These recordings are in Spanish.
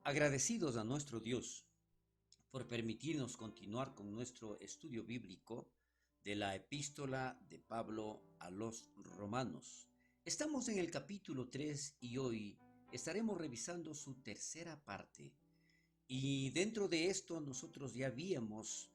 Agradecidos a nuestro Dios por permitirnos continuar con nuestro estudio bíblico de la epístola de Pablo a los Romanos. Estamos en el capítulo 3 y hoy estaremos revisando su tercera parte. Y dentro de esto nosotros ya habíamos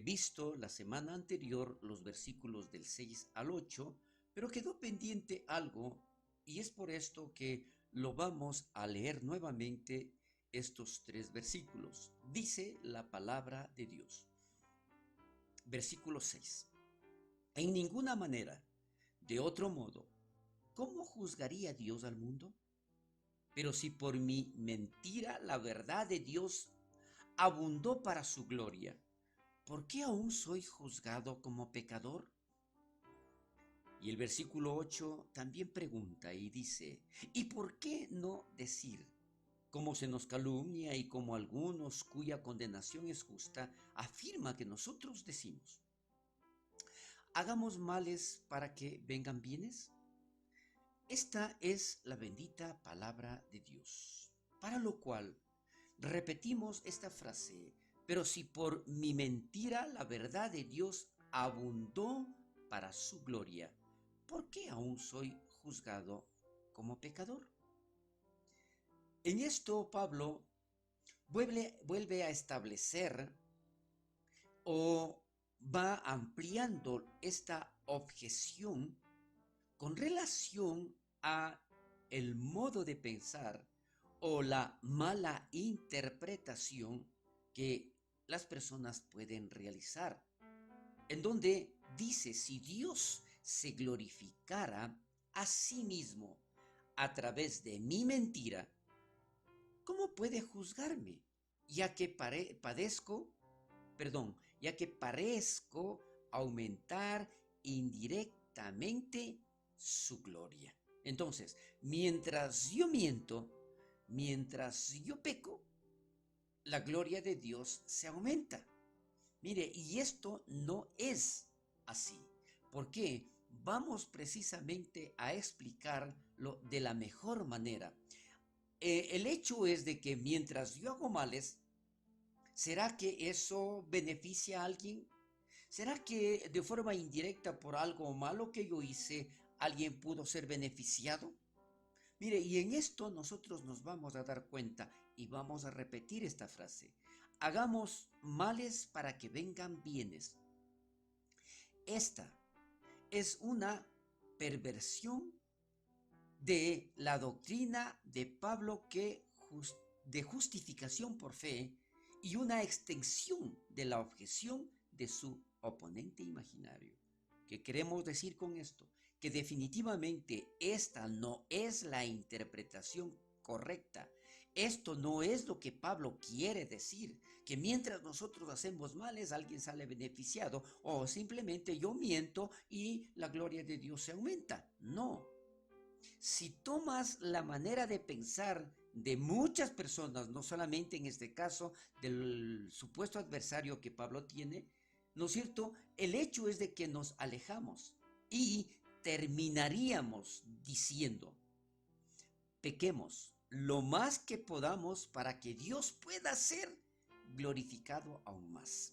visto la semana anterior los versículos del 6 al 8, pero quedó pendiente algo y es por esto que lo vamos a leer nuevamente estos tres versículos. Dice la palabra de Dios. Versículo 6. En ninguna manera, de otro modo, ¿cómo juzgaría Dios al mundo? Pero si por mi mentira la verdad de Dios abundó para su gloria, ¿por qué aún soy juzgado como pecador? Y el versículo 8 también pregunta y dice, ¿y por qué no decir, como se nos calumnia y como algunos cuya condenación es justa, afirma que nosotros decimos, hagamos males para que vengan bienes? Esta es la bendita palabra de Dios, para lo cual repetimos esta frase, pero si por mi mentira la verdad de Dios abundó para su gloria, ¿por qué aún soy juzgado como pecador? En esto Pablo vuelve a establecer o va ampliando esta objeción con relación a el modo de pensar o la mala interpretación que las personas pueden realizar, en donde dice, si Dios se glorificara a sí mismo a través de mi mentira, ¿cómo puede juzgarme? Ya que ya que parezco aumentar indirectamente su gloria. Entonces, mientras yo miento, mientras yo peco, la gloria de Dios se aumenta. Mire, y esto no es así. ¿Por qué? Vamos precisamente a explicarlo de la mejor manera. El hecho es de que mientras yo hago males, ¿será que eso beneficia a alguien? ¿Será que de forma indirecta por algo malo que yo hice, alguien pudo ser beneficiado? Mire, y en esto nosotros nos vamos a dar cuenta y vamos a repetir esta frase. Hagamos males para que vengan bienes. Esta es una perversión de la doctrina de Pablo de justificación por fe y una extensión de la objeción de su oponente imaginario. ¿Qué queremos decir con esto? Que definitivamente esta no es la interpretación correcta. Esto no es lo que Pablo quiere decir, que mientras nosotros hacemos males alguien sale beneficiado o simplemente yo miento y la gloria de Dios se aumenta. No. Si tomas la manera de pensar de muchas personas, no solamente en este caso del supuesto adversario que Pablo tiene, ¿no es cierto? El hecho es de que nos alejamos y terminaríamos diciendo, pequemos lo más que podamos para que Dios pueda ser glorificado aún más.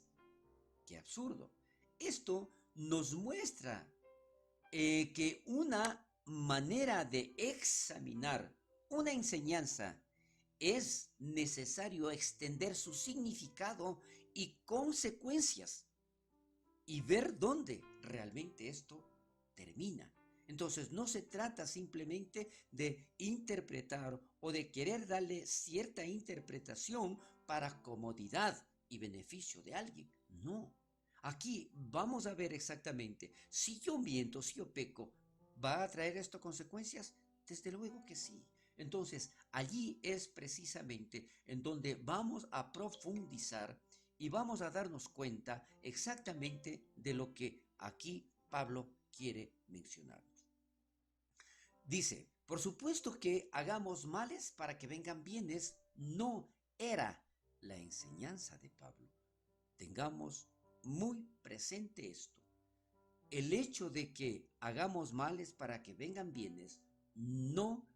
¡Qué absurdo! Esto nos muestra que una manera de examinar una enseñanza es necesario extender su significado y consecuencias y ver dónde realmente esto termina. Entonces no se trata simplemente de interpretar o de querer darle cierta interpretación para comodidad y beneficio de alguien. No. Aquí vamos a ver exactamente, si yo miento, si yo peco, ¿va a traer esto consecuencias? Desde luego que sí. Entonces, allí es precisamente en donde vamos a profundizar y vamos a darnos cuenta exactamente de lo que aquí Pablo quiere mencionarnos. Dice, por supuesto que hagamos males para que vengan bienes, no era la enseñanza de Pablo. Tengamos muy presente esto. El hecho de que hagamos males para que vengan bienes no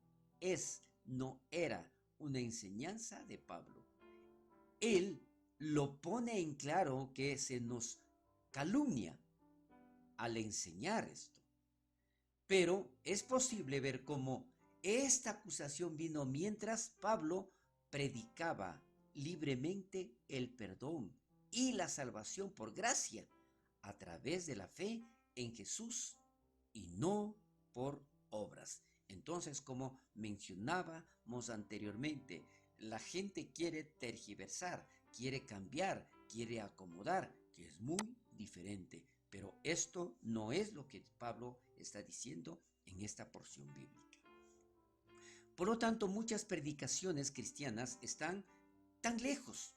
era una enseñanza de Pablo. Él lo pone en claro que se nos calumnia al enseñar esto. Pero es posible ver cómo esta acusación vino mientras Pablo predicaba libremente el perdón y la salvación por gracia a través de la fe en Jesús y no por obras. Entonces, como mencionábamos anteriormente, la gente quiere tergiversar, quiere cambiar, quiere acomodar, que es muy diferente. Pero esto no es lo que Pablo está diciendo en esta porción bíblica. Por lo tanto, muchas predicaciones cristianas están tan lejos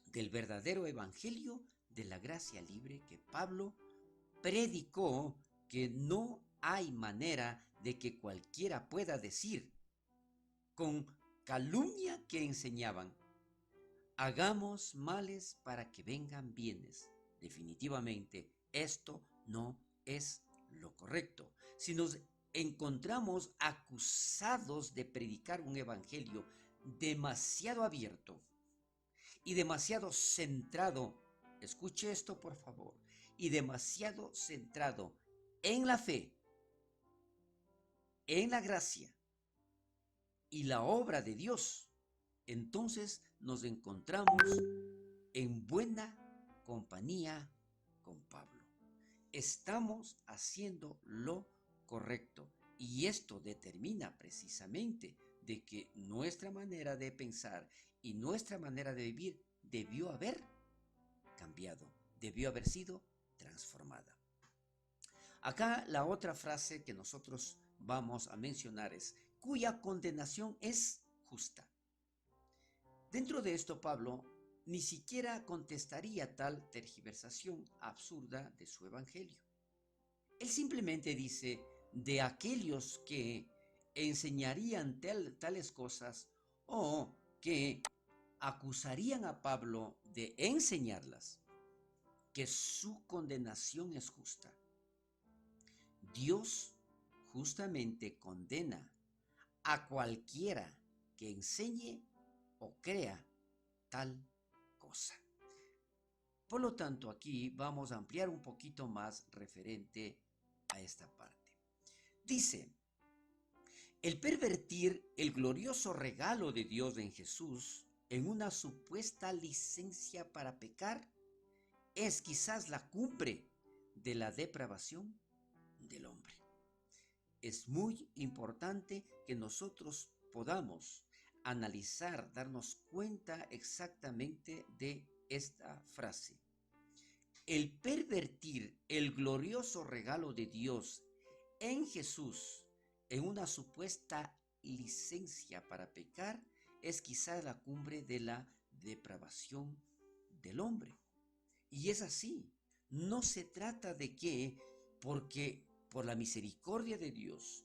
del verdadero evangelio de la gracia libre que Pablo predicó que no hay manera de que cualquiera pueda decir con calumnia que enseñaban: hagamos males para que vengan bienes. Definitivamente, esto no es lo correcto. Si nos encontramos acusados de predicar un evangelio demasiado abierto y demasiado centrado, escuche esto por favor, y demasiado centrado en la fe, en la gracia y la obra de Dios, entonces nos encontramos en buena compañía con Pablo. Estamos haciendo lo correcto y esto determina precisamente de que nuestra manera de pensar y nuestra manera de vivir debió haber cambiado, debió haber sido transformada. Acá la otra frase que nosotros vamos a mencionar es: cuya condenación es justa. Dentro de esto, Pablo ni siquiera contestaría tal tergiversación absurda de su evangelio. Él simplemente dice: de aquellos que enseñarían tales cosas o que acusarían a Pablo de enseñarlas, que su condenación es justa. Dios justamente condena a cualquiera que enseñe o crea tal cosa. Por lo tanto, aquí vamos a ampliar un poquito más referente a esta parte. Dice: el pervertir el glorioso regalo de Dios en Jesús en una supuesta licencia para pecar es quizás la cumbre de la depravación del hombre. Es muy importante que nosotros podamos analizar, darnos cuenta exactamente de esta frase. El pervertir el glorioso regalo de Dios en Jesús en una supuesta licencia para pecar es quizás la cumbre de la depravación del hombre. Y es así. No se trata de que porque por la misericordia de Dios,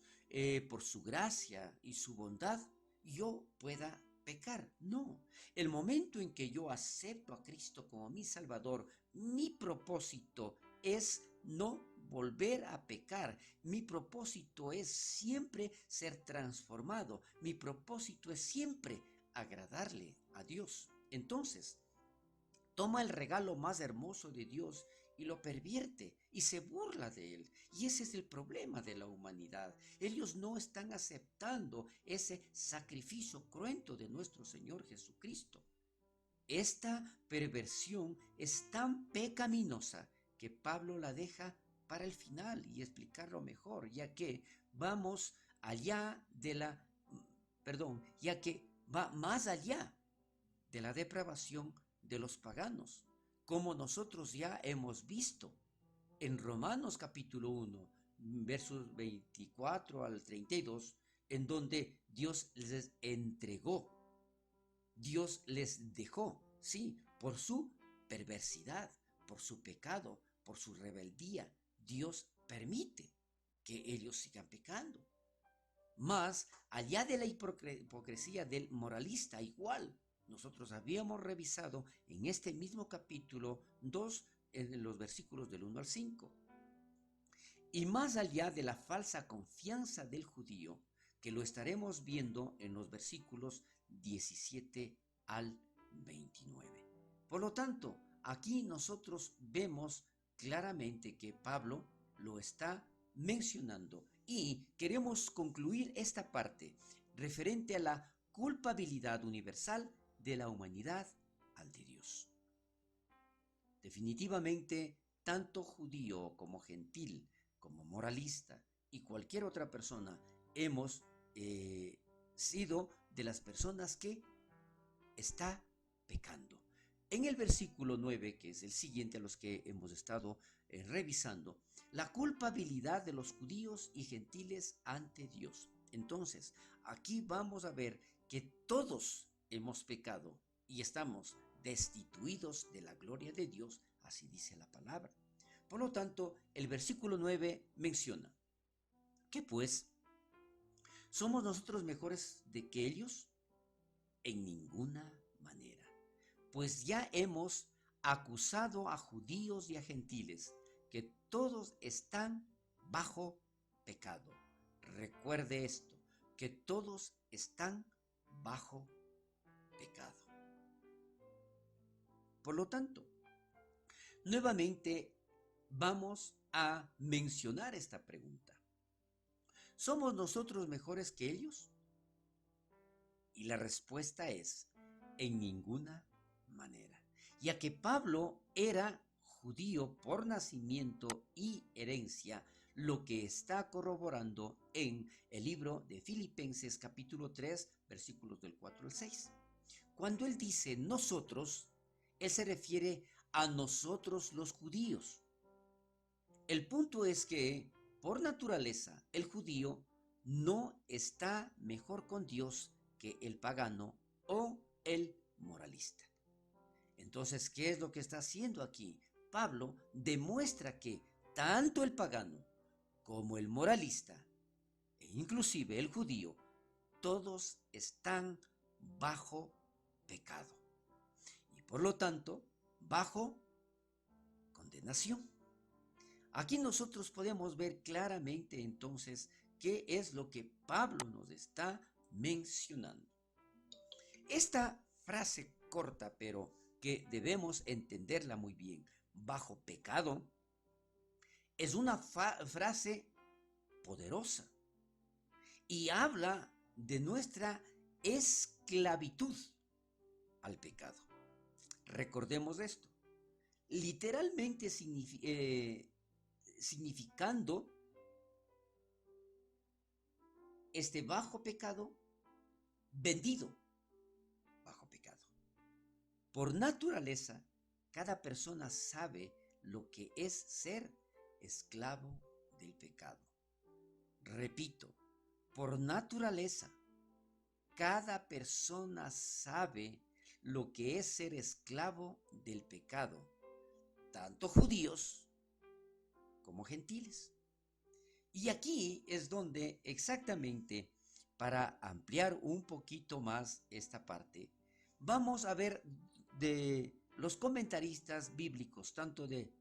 por su gracia y su bondad, yo pueda pecar. No. El momento en que yo acepto a Cristo como mi Salvador, mi propósito es no volver a pecar. Mi propósito es siempre ser transformado. Mi propósito es siempre agradarle a Dios. Entonces, toma el regalo más hermoso de Dios y lo pervierte y se burla de él. Y ese es el problema de la humanidad. Ellos no están aceptando ese sacrificio cruento de nuestro Señor Jesucristo. Esta perversión es tan pecaminosa que Pablo la deja para el final y explicarlo mejor, ya que vamos allá de la, ya que va más allá de la depravación de los paganos, como nosotros ya hemos visto en Romanos capítulo 1, versos 24 al 32, en donde Dios les entregó, Dios les dejó, sí, por su perversidad, por su pecado, por su rebeldía. Dios permite que ellos sigan pecando. Más allá de la hipocresía del moralista, igual, nosotros habíamos revisado en este mismo capítulo 2, en los versículos del 1 al 5. Y más allá de la falsa confianza del judío, que lo estaremos viendo en los versículos 17 al 29. Por lo tanto, aquí nosotros vemos claramente que Pablo lo está mencionando y queremos concluir esta parte referente a la culpabilidad universal de la humanidad al de Dios. Definitivamente, tanto judío como gentil, como moralista y cualquier otra persona, hemos sido de las personas que está pecando. En el versículo 9, que es el siguiente a los que hemos estado revisando, la culpabilidad de los judíos y gentiles ante Dios. Entonces, aquí vamos a ver que todos hemos pecado y estamos destituidos de la gloria de Dios, así dice la palabra. Por lo tanto, el versículo 9 menciona que pues, ¿somos nosotros mejores de que ellos? En ninguna manera. Pues ya hemos acusado a judíos y a gentiles que todos están bajo pecado. Recuerde esto, que todos están bajo pecado. Por lo tanto, nuevamente vamos a mencionar esta pregunta. ¿Somos nosotros mejores que ellos? Y la respuesta es, en ninguna manera. Ya que Pablo era judío por nacimiento y herencia, lo que está corroborando en el libro de Filipenses capítulo 3, versículos del 4 al 6. Cuando él dice nosotros, él se refiere a nosotros los judíos. El punto es que, por naturaleza, el judío no está mejor con Dios que el pagano o el moralista. Entonces, ¿qué es lo que está haciendo aquí? Pablo demuestra que tanto el pagano como el moralista, e inclusive el judío, todos están bajo pecado y por lo tanto bajo condenación. Aquí nosotros podemos ver claramente entonces qué es lo que Pablo nos está mencionando. Esta frase corta, pero que debemos entenderla muy bien, bajo pecado, es una frase poderosa y habla de nuestra esclavitud al pecado. Recordemos esto. Literalmente significando bajo pecado, vendido bajo pecado. Por naturaleza, cada persona sabe lo que es ser esclavo del pecado. Repito, por naturaleza, cada persona sabe lo que es ser esclavo del pecado, tanto judíos como gentiles. Y aquí es donde exactamente, para ampliar un poquito más esta parte, vamos a ver de los comentaristas bíblicos, tanto de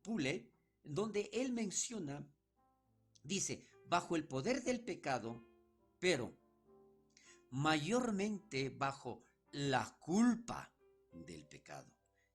Pule, donde él menciona, dice, bajo el poder del pecado, pero mayormente bajo la culpa del pecado,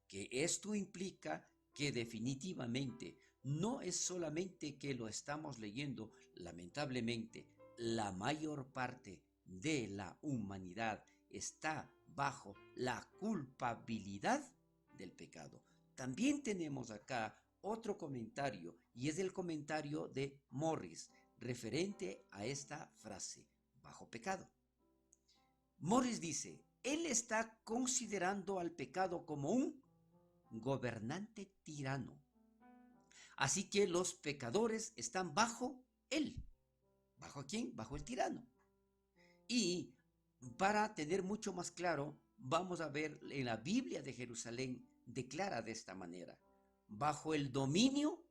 que esto implica que definitivamente no es solamente que lo estamos leyendo, lamentablemente, la mayor parte de la humanidad está bajo la culpabilidad del pecado. También tenemos acá otro comentario y es el comentario de Morris referente a esta frase, bajo pecado. Morris dice, él está considerando al pecado como un gobernante tirano. Así que los pecadores están bajo él. ¿Bajo quién? Bajo el tirano. Y para tener mucho más claro, vamos a ver en la Biblia de Jerusalén, declara de esta manera, bajo el dominio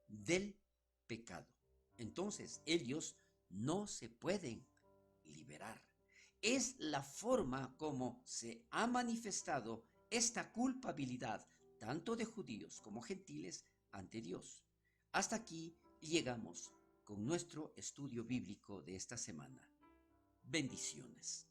del pecado. Entonces, ellos no se pueden liberar. Es la forma como se ha manifestado esta culpabilidad, tanto de judíos como gentiles, ante Dios. Hasta aquí llegamos con nuestro estudio bíblico de esta semana. Bendiciones.